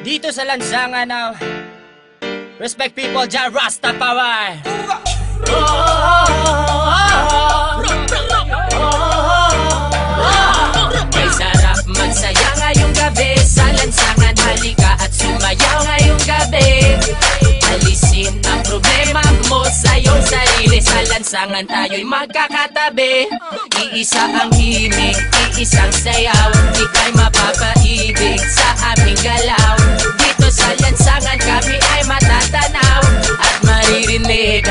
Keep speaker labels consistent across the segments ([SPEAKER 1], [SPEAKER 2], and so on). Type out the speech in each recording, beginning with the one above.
[SPEAKER 1] Dito sa lansangan ng Respect People, Jah Rastafari. May sarap magsaya ngayong gabi sa lansangan, halika at sumayaw ngayong gabi. Alisin ang problema mo sa iyong sarili, sa lansangan tayo'y magkakatabi. Iisa ang himig, iisang sayaw, ika'y mapapaibig sa aming galaw. Dito sa lansangan kami ay matatanaw at maririnig.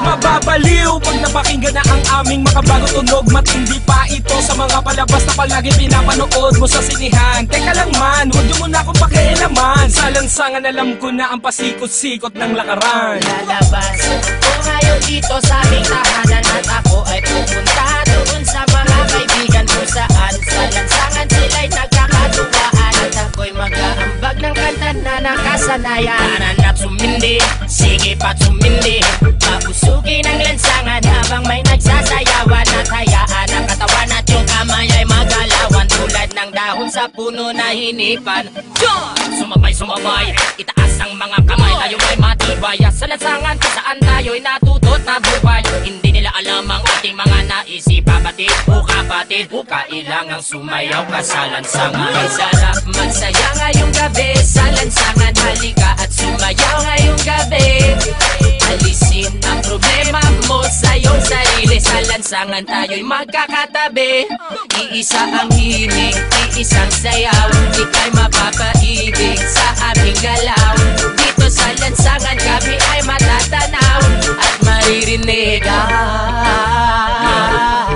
[SPEAKER 2] Mababaliw pag napakinggan na ang aming makabagong tunog. Matindi pa ito sa mga palabas na palagi pinapanood mo sa sinihan. Teka lang man, huwag niyo muna akong pakialaman. Sa lansangan alam ko na ang pasikot-sikot ng lakaran.
[SPEAKER 1] Lalabas ko ngayon dito sa aming tahanan, at ako ay pupunta doon sa mga kaibigan kung saan sa lansangan sila'y nagkakatuwaan. At ako'y mag-aambag ng kanta na nakasanayan. Nananap sumindi, sige pa't sumindi, papusukin ang lansangan habang may nagsasayawan. At hayaan ang katawan at yung kamay ay magalawan tulad ng dahon sa puno na hinipan. Sumabay, itaas ang mga kamay, tayo ay matibay. Sa lansangan kung saan tayo'y natutot na buhay. Hindi nila alam ang ating mga naisip, kapatid o kapatid, o kailangang sumayaw ka sa lansangan. May sarap magsaya ngayong gabi sa lansangan, halika at sumayaw ngayong gabi. Alisin ang problema mo sa iyong sarili, sa lansangan tayo'y magkakatabi. Iisa ang himig, iisang sayaw, ika'y mapapaibig sa aming galaw. Dito sa lansangan kami ay matatanaw at maririnig.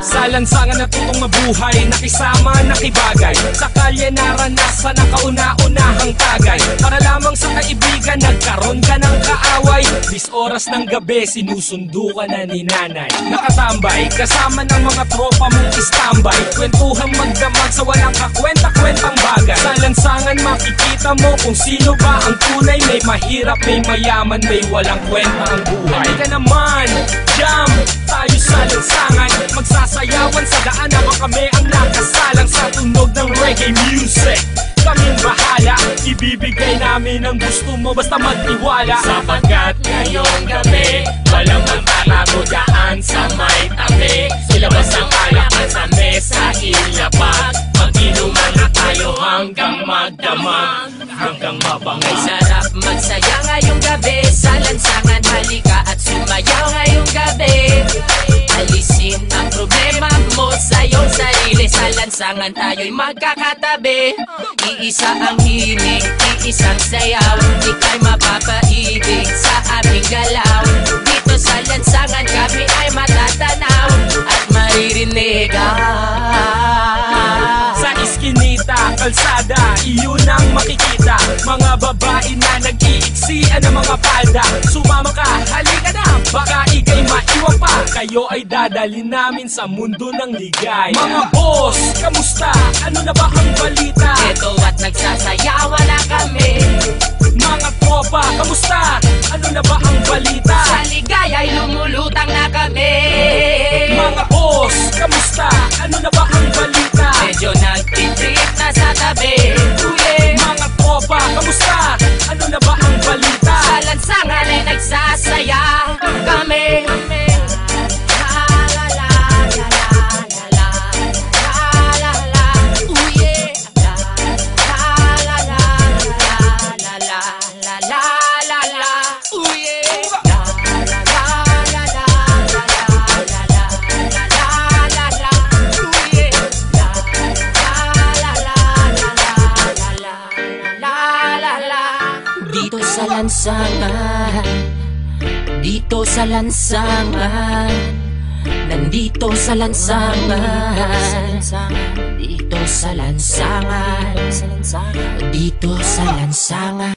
[SPEAKER 2] Sa lansangan natutong mabuhay, nakisama, nakibagay. Sa kalye naranasan ang kauna-unahang tagay. Para lamang sa kaibigan, nagkaroon ka ng kaaway. 10 oras ng gabi, sinusundo ka na ni nanay. Nakatambay, kasama ng mga tropa mong istambay. Kwentuhang magdamag sa walang kakwenta-kwentang bagay. Sa lansangan makikita mo kung sino ba ang tunay. May mahirap, may mayaman, may walang kwenta ang buhay. Halika naman, jam tayo sa lansangan, magsasayawan sa daan habang kami ang nakasalang sa tunog ng reggae music. Kaming bahala, ibibigay namin ang gusto mo, basta magtiwala. Sapagkat ngayong gabi, walang magtatago daan sa may tabi. Ilabas ang alakan sa mesa, ilapag, mag-inuman na tayo hanggang magdamag, hanggang mabangay.
[SPEAKER 1] May sarap magsaya ngayong gabi sa lansangan, halika at sumayaw ngayong gabi. Alisin ang problema mo sa iyong sarili, sa lansangan tayo'y magkakatabi. Iisa ang himig, iisang sayaw, ika'y mapapaibig sa aming galaw. Dito sa lansangan kami ay matatanaw at maririnig.
[SPEAKER 2] Sa iskinita, kalsada, iyon ang makikita. Mga babae na nag-iiksian ng mga palda. Sumama ka, halika na, baka ika'y maiwan pa. Kayo ay dadalhin namin sa mundo ng ligay. Mga boss, kamusta? Ano na ba ang balita?
[SPEAKER 1] Eto at nagsasayawan na kami.
[SPEAKER 2] Mga tropa, kamusta? Ano na ba ang balita?
[SPEAKER 1] Sa ligaya'y lumulutang na kami.
[SPEAKER 2] Mga boss, kamusta? Ano na ba ang balita?
[SPEAKER 1] Medyo nagtitrip na sa tabi.
[SPEAKER 2] Mga tropa, kamusta? Ano na ba ang balita?
[SPEAKER 1] Sa lansangan ay nagsasaya kami. Dito sa lansangan, dito sa lansangan, nandito sa lansangan, dito sa lansangan, dito sa lansangan.